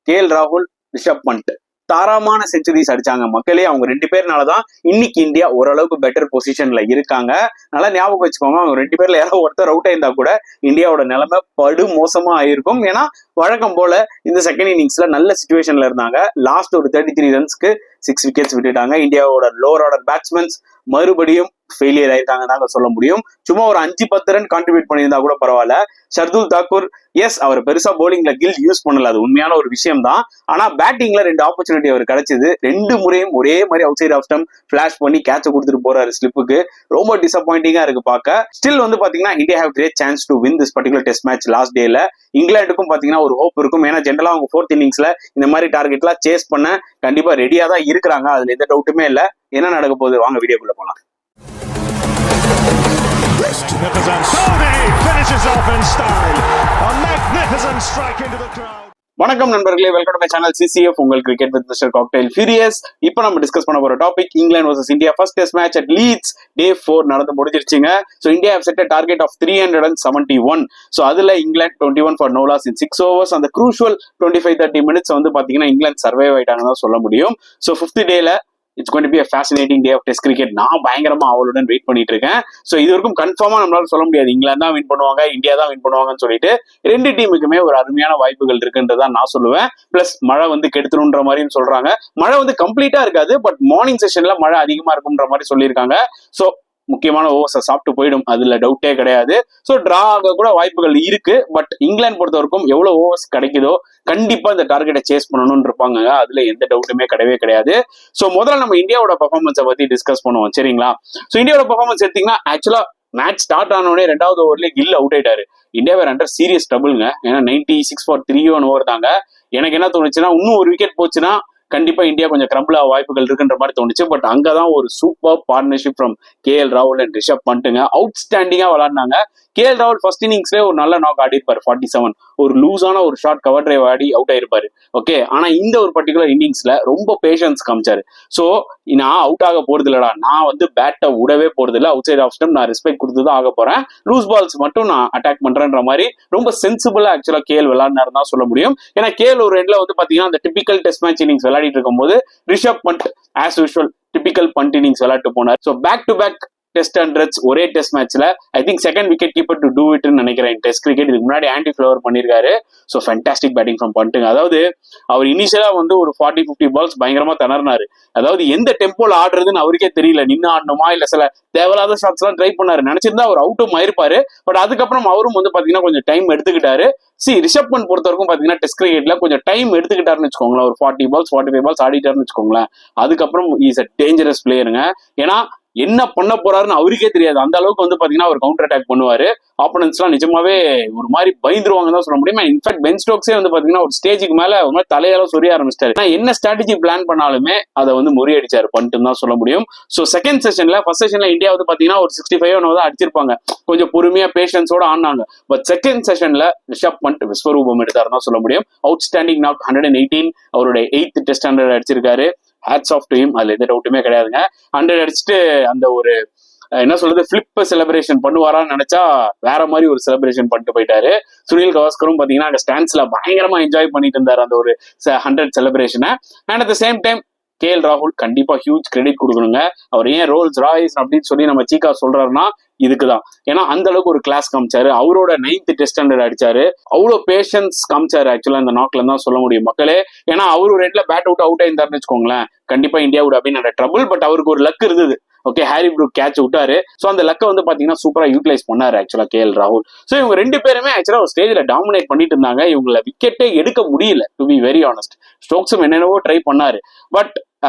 KL ராகுல், Rishabh Pant தாராளமான centuries அடிச்சாங்க மக்களே. அவங்க 2 பேர்னாலதான் இன்னைக்கு இந்தியா ஓரளவுக்கு பெட்டர் பொசிஷன்ல இருக்காங்க. நல்லா ஞாபகம் வச்சுக்கோங்க, அவங்க 2 பேர்ல யாராவது ஒருத்தர் அவுட் ஆயிருந்தா கூட இந்தியாவோட நிலைமை படு மோசமா ஆயிருக்கும். ஏன்னா வழக்கம் போல இந்த செகண்ட் இன்னிங்ஸ்ல நல்ல சிச்சுவேஷன்ல இருந்தாங்க. லாஸ்ட் ஒரு 33 ரன்ஸ்க்கு 6 விக்கெட்ஸ் விட்டுட்டாங்க. இந்தியாவோட லோவர் ஆர்டர் பேட்ஸ்மேன்ஸ் மறுபடியும் ஃபெயிலியர் ஆயிருக்காங்க தாங்க சொல்ல முடியும். சும்மா ஒரு 5-10 ரன் கான்ட்ரிபியூட் பண்ணியிருந்தா கூட பரவாயில்ல. ஷர்துல் தாக்கூர் எஸ், அவர் பெருசா போலிங்ல கில் யூஸ் பண்ணல, அது உண்மையான ஒரு விஷயம் தான். ஆனா பேட்டிங்ல 2 ஆப்பர்ச்சுனிட்டி அவர் கிடைச்சது. 2 முறையும் ஒரே மாதிரி outside off stump flash பண்ணி கேட்ச கொடுத்துட்டு போறாரு ஸ்லிப்புக்கு. ரொம்ப டிசப்பாயிண்டிங்கா இருக்கு பார்க்க. ஸ்டில் வந்து பாத்தீங்கன்னா India have great chance to win this particular test match last டேல. இங்கிலாந்துக்கும் பாத்தீங்கன்னா ஒரு ஹோப் இருக்கும். ஏன்னா ஜென்ரலா அவங்க 4th இன்னிங்ஸ்ல இந்த மாதிரி டார்கெட் எல்லாம் சேஸ் பண்ண கண்டிப்பா ரெடியா தான் இருக்கிறாங்க. அதுல எந்த டவுட்டுமே இல்ல. என்ன நடக்க போகுது வாங்க வீடியோக்குள்ள போலாம். வணக்கம் நண்பர்களே, welcome to my channel CCF, உங்கள் cricket with mister Cocktail Furious. இப்போ நம்ம டிஸ்கஸ் பண்ண போற topic England versus India first test match at Leeds. Day 4 நடந்து முடிஞ்சிருச்சுங்க. So India have set a target of 371. ஸோ அதுல England 21 for no loss in 6 overs. அந்த க்ரூஷுவல் 25-30 minutes வந்து பாத்தீங்கன்னா இங்கிலாந்து சர்வைவ் ஆயிட்டாங்கன்னு தான் சொல்ல முடியும். ஸோ 5th டேல it's going to be a fascinating day of test cricket. நான் பயங்கரமா அவளுடன் வெயிட் பண்ணிட்டு இருக்கேன். ஸோ இது வரைக்கும் கன்ஃபார்மா நம்மளால சொல்ல முடியாது இங்கிலாந்து தான் வின் பண்ணுவாங்க, இந்தியா தான் வின் பண்ணுவாங்கன்னு சொல்லிட்டு. 2 டீமுக்குமே ஒரு அருமையான வாய்ப்புகள் இருக்குன்றதா நான் சொல்லுவேன். பிளஸ் மழை வந்து கெடுத்துருன்ற மாதிரியும் சொல்றாங்க. மழை வந்து கம்ப்ளீட்டா இருக்காது, பட் மார்னிங் செஷன்ல மழை அதிகமா இருக்கும்ன்ற மாதிரி சொல்லியிருக்காங்க. ஸோ முக்கியமான ஓவர்ஸை சாப்பிட்டு போயிடும், அதுல டவுட்டே கிடையாது. ஸோ டிரா ஆக கூட வாய்ப்புகள் இருக்கு. பட் இங்கிலாந்து பொறுத்த வரைக்கும் எவ்வளவு ஓவர்ஸ் கிடைக்குதோ கண்டிப்பா இந்த டார்கெட்டை சேஸ் பண்ணணும்னு இருப்பாங்க. அதுல எந்த டவுட்டுமே கிடையாது. ஸோ முதல்ல நம்ம இந்தியாவோட பெர்ஃபார்மன்ஸை பத்தி டிஸ்கஸ் பண்ணுவோம், சரிங்களா? ஸோ இந்தியாவோட பெர்ஃபார்மன்ஸ் எடுத்தீங்கன்னா ஆக்சுவலா மேட்ச் ஸ்டார்ட் ஆனோடனே 2வது ஓவர்லயே கில் அவுட் ஆயிட்டாரு. இந்தியா வேற அண்டர் சீரியஸ் ட்ரபிள்ங்க. ஏன்னா 96 for 3 ஓவர் தாங்க. எனக்கு என்ன தோணுச்சுன்னா, இன்னும் ஒரு விக்கெட் போச்சுன்னா கண்டிப்பா இந்தியா கொஞ்சம் கிரம்பிள் ஆக வாய்ப்புகள் இருக்குன்ற மாதிரி தோணுச்சு. பட் அங்கதான் ஒரு சூப்பர் பார்ட்னர்ஷிப் ஃப்ரம் கேஎல் ராகுல் அண்ட் ரிஷப் பண்ட்டுங்க. அவுட்ஸ்டாண்டிங்கா விளையாடினாங்க. கேஎல் ராகுல் ஃபர்ஸ்ட் இன்னிங்ஸ்லேயே ஒரு நல்ல நாக் ஆடி இருப்பாரு 47. ஒரு லூஸான ஒரு ஷார்ட் கவர் டிரைவ் ஆடி அவுட் ஆயிருப்பாரு. ஓகே, ஆனா இந்த ஒரு பர்டிகுலர் இன்னிங்ஸ்ல ரொம்ப பேஷன்ஸ் காமிச்சாரு. ஸோ நான் அவுட் ஆக போறது இல்லடா, நான் வந்து பேட்டை விடவே போறது இல்லை, அவுட் சைட் ஆஃப் ஸ்டம்ப் நான் ரெஸ்பெக்ட் கொடுத்துதான் ஆக போறேன், லூஸ் பால்ஸ் மட்டும் நான் அட்டாக் பண்றேன்ற மாதிரி ரொம்ப சென்சிபிளா ஆக்சுவலா கேஎல் விளையாடினாரு தான் சொல்ல முடியும். ஏன்னா கேஎல் ஒரு எண்ட்ல வந்து பாத்தீங்கன்னா அந்த டிபிக்கல் டெஸ்ட் மேட்ச் இன்னிங்ஸ் விளையாடிட்டு இருக்கும்போது Rishabh Pant as usual typical Pant innings விளையாட்டு போனார். So back to back test hundreds ஒரே டெஸ்ட் மேட்ச்ல I think second wicket keeper to do இட்னு நினைக்கிறேன் டெஸ்ட் கிரிக்கெட். இதுக்கு முன்னாடி ஆன்டி ஃபிளவர் பண்ணிருக்காரு. ஸோ ஃபேண்டாஸ்டிக் பேட்டிங் ஃப்ரம் பண்ட்டுங்க. அதாவது அவர் இனிஷியலா வந்து ஒரு 40-50 பால்ஸ் பயங்கரமா திணறினாரு. அதாவது எந்த டெம்போல ஆடுறதுன்னு அவருக்கே தெரியல. நின்று ஆடணுமா இல்ல சில தேவையில்லாத ஷாட்ஸ் எல்லாம் ட்ரை பண்ணாரு. நினைச்சிருந்தா அவர் அவுட்டும் ஆயிருப்பாரு. பட் அதுக்கப்புறம் அவரும் வந்து பாத்தீங்கன்னா கொஞ்சம் டைம் எடுத்துக்கிட்டாரு. ரிஷப் பண்ட் பொறுத்த வரைக்கும் பாத்தீங்கன்னா டெஸ்ட் கிரிக்கெட்ல கொஞ்சம் டைம் எடுத்துக்கிட்டாருன்னு வச்சுக்கோங்களேன். ஒரு 40 பால்ஸ் 45 பால்ஸ் ஆடிட்டாருன்னு வச்சுக்கோங்களேன். அதுக்கப்புறம் இஸ் அ டேஞ்சரஸ் பிளேயருங்க. ஏன்னா என்ன பண்ண போறாருன்னு அவருக்கே தெரியாது. அந்த அளவுக்கு வந்து பாத்தீங்கன்னா அவர் கவுண்டர் அட்டாக் பண்ணுவாரு. ஆப்போனன்ட்ஸ் எல்லாம் நிஜமாவே ஒரு மாதிரி பயந்துருவாங்கன்னு தான் சொல்ல முடியும். இன்ஃபேக்ட் பென் ஸ்டோக்ஸே வந்து பாத்தீங்கன்னா ஒரு ஸ்டேஜுக்கு மேல ஒரு மாதிரி தலையால சொரிய ஆரம்பிச்சிட்டாரு. என்ன ஸ்ட்ராட்டஜி பிளான் பண்ணாலுமே அதை வந்து முறியடிச்சாரு பண்ணிட்டு தான் சொல்ல முடியும். ஸோ செகண்ட் செஷன்ல ஃபர்ஸ்ட் செஷன்ல இந்தியா வந்து பாத்தீங்கன்னா ஒரு 65 தான் அடிச்சிருப்பாங்க. கொஞ்சம் பொறுமையா பேஷன்ஸோட ஆடினாங்க. பட் செகண்ட் செஷன்ல ரிஷப் பண்ட் விஸ்வரூபம் எடுத்தாரு தான் சொல்ல முடியும். அவுட்ஸ்டாண்டிங் நாக் 118, அவருடைய 8th டெஸ்ட் 100 அடிச்சிருக்காரு. ஹேட்ஸ் ஆஃப் டு ஹிம், அதுல எந்த டவுட்டுமே கிடையாதுங்க. 100 அடிச்சுட்டு அந்த ஒரு என்ன சொல்றது பிளிப் செலிப்ரேஷன் பண்ணுவாரான்னு நினைச்சா வேற மாதிரி ஒரு செலிப்ரேஷன் பண்ணிட்டு போயிட்டாரு. சுனில் கவாஸ்கரும் பாத்தீங்கன்னா அங்க ஸ்டாண்ட்ஸ்ல பயங்கரமா என்ஜாய் பண்ணிட்டு இருந்தாரு அந்த ஒரு 100 செலிப்ரேஷனை. And at the same time KL ராகுல் கண்டிப்பா ஹியூஜ் கிரெடிட் கொடுக்கணுங்க. அவர் ஏன் ரோல்ஸ் ராய்ஸ் அப்படின்னு சொல்லி நம்ம சீக்கா சொல்றாருன்னா இதுக்குதான். ஏன்னா அந்த அளவுக்கு ஒரு கிளாஸ் காமிச்சாரு. அவரோட 9th டெஸ்ட் 100 அடிச்சாரு. அவ்வளவு பேஷன்ஸ் காமிச்சாரு ஆக்சுவலா இந்த நாக்ல தான் சொல்ல முடியும் மக்களே. ஏன்னா அவரு ஒரு ரெட்ல பேட் அவுட் ஆயிருந்தாருன்னு வச்சுக்கோங்களேன், கண்டிப்பா India would have been under trouble. But அவருக்கு ஒரு லக் இருந்தது. ஓகே, ஹாரி ப்ரூக் கேட்ச் விட்டாரு. ஸோ அந்த லக்கை வந்து பாத்தீங்கன்னா சூப்பரா யூட்டிலைஸ் பண்ணாரு ஆக்சுவலா கேஎல் ராகுல். ஸோ இவங்க 2 பேருமே ஆக்சுவலா ஒரு ஸ்டேஜ்ல டாமினேட் பண்ணிட்டு இருந்தாங்க. இவங்களை விக்கெட்டே எடுக்க முடியல டு பி வெரி ஆனஸ்ட். ஸ்டோக்ஸும் என்னென்னவோ ட்ரை பண்ணாரு. பட்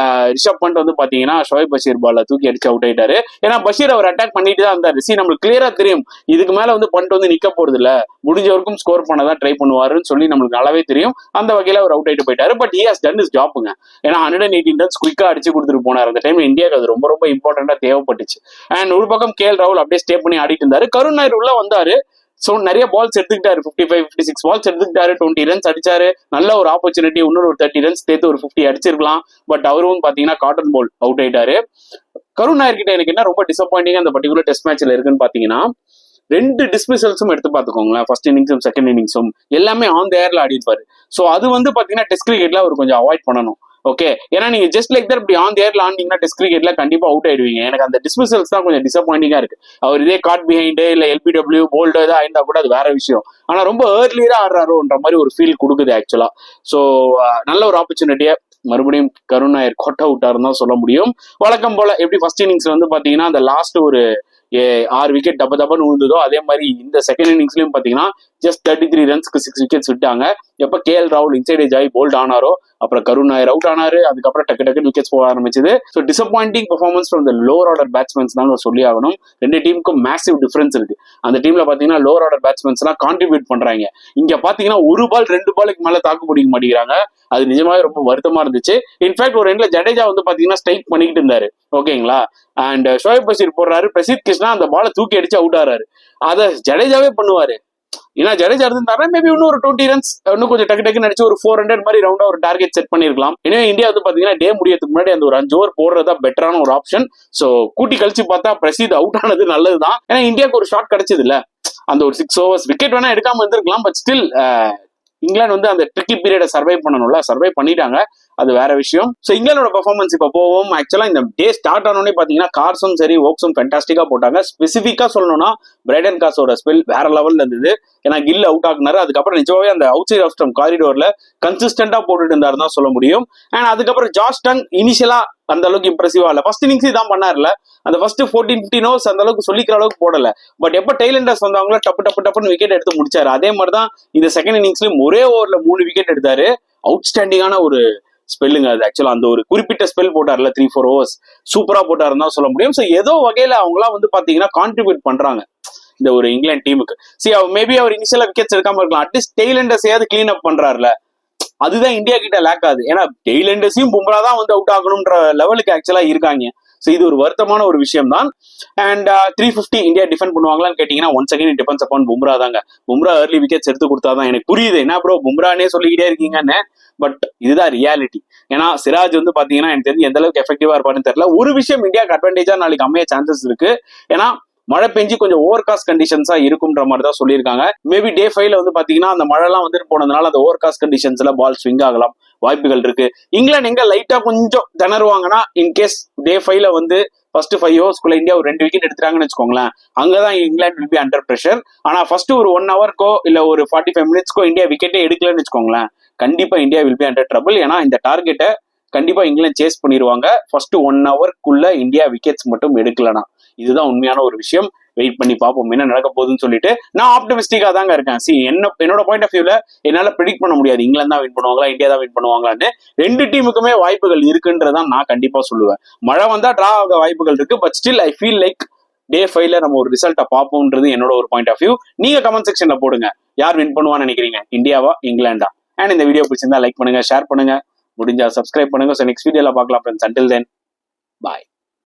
ரிஷப் பண்ட் வந்து பாத்தீங்கன்னா ஷோயப் பஷீர் பால்ல தூக்கி அடிச்சு அவுட் ஆயிட்டாரு. ஏன்னா பஷீர் அவர் அட்டாக் பண்ணிட்டு தான் இருந்தாரு. நம்மளுக்கு கிளியரா தெரியும் இதுக்கு மேல வந்து பண்ட் வந்து நிக்க போறது இல்ல, முடிஞ்ச வரைக்கும் ஸ்கோர் பண்ணதான் ட்ரை பண்ணுவாருன்னு சொல்லி நம்மளுக்கு நல்லாவே தெரியும். அந்த வகையில அவர் அவுட் ஆயிட்டு போயிட்டாரு. But he has done his ஜாப்புங்க. ஏன்னா 118 ரன்ஸ் குயிக்கா அடிச்சு கொடுத்துட்டு போனார். அந்த டைம் இந்தியாவுக்கு அது ரொம்ப ரொம்ப இம்பார்ட்டன்டா தேவைப்பட்டுச்சு. அண்ட் ஒரு பக்கம் கேஎல் ராகுல் அப்படியே ஸ்டே பண்ணி ஆடிட்டு இருந்தாரு. கருண் நாயர் உள்ள வந்தாரு. ஸோ நிறைய பால்ஸ் எடுத்துக்கிட்டாரு. 55-56 பால்ஸ் எடுத்துக்கிட்டாரு. 20 ரன்ஸ் அடிச்சாரு. நல்ல ஒரு ஆப்பர்ச்சுனிட்டி. இன்னொரு 30 ரன்ஸ் சேர்த்து ஒரு 50 அடிச்சிருக்கலாம். பட் அவரும் பாத்தீங்கன்னா காட்டன் பால் அவுட் ஆயிட்டாரு. கருண் நாயர் கிட்ட எனக்கு என்ன ரொம்ப டிசப்பாயிண்டிங்கா அந்த பர்டிகுலர் டெஸ்ட் மேட்ச்ல இருக்குன்னு பாத்தீங்கன்னா, 2 டிஸ்மிசல்ஸும் எடுத்து பார்த்துக்கோங்களேன், ஃபர்ஸ்ட் இன்னிங்ஸும் செகண்ட் இன்னிங்ஸும் எல்லாமே ஆன் த ஏர்ல ஆடிருப்பாரு. ஸோ அது வந்து பாத்தீங்கன்னா டெஸ்ட் கிரிக்கெட்ல அவர் கொஞ்சம் அவாய்ட் பண்ணணும். ஓகே, ஏன்னா நீங்க ஜஸ்ட் லைக் தட் இப்படி ஆன் த ஏர்ல ஆனீங்கன்னா டெஸ்ட் கிரிக்கெட்ல கண்டிப்பா அவுட் ஆயிடுவீங்க. எனக்கு அந்த டிஸ்மிசல்ஸ் தான் கொஞ்சம் டிசப்பாயிண்டிங்கா இருக்கு. அவர் இதே காட் பிஹைண்ட் இல்ல எல்பிடபிள்யூ போல்டோ ஏதாவது ஆயிருந்தா கூட அது வேற விஷயம். ஆனா ரொம்ப ஏர்லியரா ஆடுறாரோன்ற மாதிரி ஒரு ஃபீல் கொடுக்குது ஆக்சுவலா. ஸோ நல்ல ஒரு ஆப்பர்ச்சுனிட்டியை மறுபடியும் கருண் நாயர் கொட்ட விட்டாருன்னு தான் சொல்ல முடியும். வழக்கம் போல எப்படி ஃபர்ஸ்ட் இன்னிங்ஸ்ல வந்து பாத்தீங்கன்னா அந்த லாஸ்ட் ஒரு 6 விக்கெட் டப்பன்னு விழுந்ததோ அதே மாதிரி இந்த செகண்ட் இன்னிங்ஸ்லயும் பாத்தீங்கன்னா ஜஸ்ட் 33 ரன்ஸ்க்கு 6 விக்கெட்ஸ் விட்டாங்க. எப்ப கேஎல் ராகுல் இன்சைட் ஏஜ் ஆகி போல்ட் ஆனாரோ அப்புறம் கருண் நாயர் அவுட் ஆனாரு. அதுக்கப்புறம் டக்கு விக்கெட்ஸ் போக ஆரம்பிச்சது. So disappointing performance from the lower order batsmen தான் சொல்லி ஆகணும். 2 டீமுக்கும் மேசிவ் டிஃபரன்ஸ் இருக்கு. அந்த டீம்ல பாத்தீங்கன்னா லோவர் ஆர்டர் பேட்ஸ்மேன்ஸ் எல்லாம் கான்ட்ரிபியூட் பண்றாங்க. இங்க பாத்தீங்கன்னா 1 பால் 2 பாலுக்கு மேல தாக்கு பிடிக்க மாட்டேங்கிறாங்க. அது நிஜமாவே ரொம்ப வருத்தமா இருந்துச்சு. இன்ஃபேக்ட் ஒரு எண்ட்ல ஜடேஜா வந்து பாத்தீங்கன்னா ஸ்ட்ரைக் பண்ணிக்கிட்டு இருந்தாரு, ஓகேங்களா. அண்ட் ஷோயப் பஷீர் போடுறாரு, பிரசித் கிருஷ்ணா அந்த பாலை தூக்கி அடிச்சு அவுட் ஆறாரு. அதை ஜடேஜாவே பண்ணுவாரு. ஏன்னா ஜடேஜா இருந்தாருன்னா மேபி இன்னும் ஒரு 20 ரன்ஸ் இன்னும் கொஞ்சம் டக்கு நடிச்சு ஒரு 400 மாதிரி ரவுண்டா ஒரு டார்கெட் செட் பண்ணிருக்கலாம். எனவே இந்தியா வந்து பாத்தீங்கன்னா டே முடியறதுக்கு முன்னாடி அந்த ஒரு 5 ஓவர் போடுறதா பெட்டரான ஒரு ஆப்ஷன். சோ கூட்டி கழிச்சு பார்த்தா பிரசித் அவுட் ஆனது நல்லதுதான். ஏன்னா இந்தியாவுக்கு ஒரு ஷாட் கிடைச்சது இல்ல, அந்த ஒரு 6 ஓவர்ஸ் விக்கெட் வேணா எடுக்காம இருந்திருக்கலாம். பட் ஸ்டில் இங்கிலாந்து வந்து அந்த ட்ரிக்கி பீரியடை சர்வை பண்ணணும்ல, சர்வை பண்ணிட்டாங்க, அது வேற விஷயம். ஸோ இங்கிலாந்தோட பெர்ஃபார்மன்ஸ் இப்போ போவோம். ஆக்சுவலா இந்த டே ஸ்டார்ட் ஆனோடனே பாத்தீங்கன்னா கார்ஸும் சரி ஓக்ஸும் ஃபேண்டாஸ்டிக்கா போட்டாங்க. ஸ்பெசிஃபிக்கா சொல்லணும்னா பிரைடன் கார்ஸோட ஸ்பெல் வேற லெவல்ல இருந்தது. ஏன்னா கில் அவுட் ஆகுனாரு. அதுக்கப்புறம் நிஜமாவே அந்த அவுட் சைட் ஆஃப் ஸ்டம்ப் காரிடோர்ல கன்சிஸ்டன்டா போட்டுட்டு இருந்தாரு தான் சொல்ல முடியும். அண்ட் அதுக்கப்புறம் ஜாஸ் டங் இனிஷியலா அந்த அளவுக்கு இம்ப்ரெசிவா இல்ல. ஃபர்ஸ்ட் இன்னிங்ஸ் தான் பண்ணார்ல, அந்த ஃபர்ஸ்ட் 14-15 ஓவர்ஸ் அந்த அளவுக்கு சொல்லிக்கிற அளவுக்கு போடல. பட் எப்ப டெய்லண்டர்ஸ் வந்தாங்களோ டப்புன்னு விக்கெட் எடுத்து முடிச்சாரு. அதே மாதிரி தான் இந்த செகண்ட் இன்னிங்ஸ்லயும் ஒரே ஓவர்ல 3 விக்கெட் எடுத்தாரு. அவுட்ஸ்டாண்டிங்கான ஒரு ஸ்பெல்லுங்க அது. ஆக்சுவலா அந்த ஒரு குறிப்பிட்ட ஸ்பெல் போட்டார்ல 3-4 ஓவர்ஸ் சூப்பரா போட்டாருன்னு தான் சொல்ல முடியும். ஸோ ஏதோ வகையில அவங்களாம் வந்து பாத்தீங்கன்னா கான்ட்ரிபியூட் பண்றாங்க இந்த ஒரு இங்கிலாந்து டீமுக்கு. மேபி அவர் இனிஷியலா விக்கெட்ஸ் எடுக்காம இருக்கலாம், அட்லீஸ்ட் டெய்லண்டர்ஸ் ஏதாவது கிளீன் அப் பண்றாருல, அதுதான் இந்தியா கிட்ட லேக் ஆகுது. ஏன்னா டெய்லண்டர்ஸையும் பும்ரா தான் வந்து அவுட் ஆகணும்ன்ற லெவலுக்கு ஆக்சுவலா இருக்காங்க. ஸோ இது ஒரு வருத்தமான ஒரு விஷயம் தான். அண்ட் 350 இந்தியா டிஃபெண்ட் பண்ணுவாங்களான்னு கேட்டீங்கன்னா once again it depends upon Bumrah தாங்க. பும்ரா ஏர்லி விக்கெட்ஸ் எடுத்து கொடுத்தாதான். எனக்கு புரியுது என்ன ப்ரோ பும்ரானே சொல்லிக்கிட்டே இருக்கீங்கன்னு, பட் இதுதான் ரியாலிட்டி. ஏன்னா சிராஜ் வந்து பாத்தீங்கன்னா எனக்கு தெரிஞ்சு எந்த அளவுக்கு எஃபெக்டிவா இருப்பாருன்னு தெரியல. ஒரு விஷயம் இந்தியாவுக்கு அட்வான்டேஜா நாளைக்கு அமைய சான்சஸ் இருக்கு. ஏன்னா மழை பெஞ்சு கொஞ்சம் ஓவர் காஸ்ட் கண்டிஷன்ஸா இருக்கும்ன்ற மாதிரி தான் சொல்லியிருக்காங்க. மேபி டே 5ல வந்து பாத்தீங்கன்னா அந்த மழை எல்லாம் வந்துட்டு போனதுனால அந்த ஓவர் காஸ்ட் கண்டிஷன்ஸ்ல பால் ஸ்விங் ஆகலாம், வாய்ப்புகள் இருக்கு. இங்கிலாந்து எங்க லைட்டா கொஞ்சம் திணறுவாங்கன்னா இன்கேஸ் டே 5ல வந்து ஃபர்ஸ்ட் 5 ஓவர்ஸ்க்குள்ள இந்தியா ஒரு 2 விக்கெட் எடுத்துறாங்கன்னு வச்சுக்கோங்களேன், அங்கதான் England will be under pressure. ஆனா ஃபர்ஸ்ட் ஒரு 1 ஹவர்க்கோ இல்ல ஒரு 45 மினிட்ஸ்க்கோ இந்தியா விக்கெட்டே எடுக்கலன்னு வச்சுக்கோங்களேன், கண்டிப்பா India will be under trouble. ஏன்னா இந்த டார்கெட்டை கண்டிப்பா இங்கிலாந்து சேஸ் பண்ணிடுவாங்க. ஃபர்ஸ்ட் 1 ஹவர்க்குள்ள இந்தியா விக்கெட்ஸ் மட்டும் எடுக்கலனா. இதுதான் உண்மையான ஒரு விஷயம். வெயிட் பண்ணி பார்ப்போம் என்ன நடக்க போகுதுன்னு சொல்லிட்டு. நான் ஆப்டமிஸ்டிக்கா தாங்க இருக்கேன். என்னோட பாயிண்ட் ஆஃப் வியூல என்னால ப்ரெடிக்ட் பண்ண முடியாது இங்கிலாந்து தான் வின் பண்ணுவாங்களா இந்தியா தான் வின் பண்ணுவாங்களான்னு. 2 டீமுக்குமே வாய்ப்புகள் இருக்குன்றதான் நான் கண்டிப்பா சொல்லுவேன். மழை வந்தா டிரா ஆக வாய்ப்புகள் இருக்கு. But still I feel like day 5ல நம்ம ஒரு ரிசல்ட்டை பார்ப்போம்ன்றது என்னோட ஒரு பாயிண்ட் ஆஃப் வியூ. நீங்க கமெண்ட் செக்ஷன்ல போடுங்க, யார் வின் பண்ணுவான்னு நினைக்கிறீங்க, இந்தியாவா இங்கிலாண்டா? அண்ட் இந்த வீடியோ பிடிச்சிருந்தா லைக் பண்ணுங்க, ஷேர் பண்ணுங்க, முடிஞ்சா சப்ஸ்கிரைப் பண்ணுங்க. ஸோ நெக்ஸ்ட் வீடியோல பார்க்கலாம் ஃப்ரெண்ட்ஸ். அண்டில் தென் பாய்.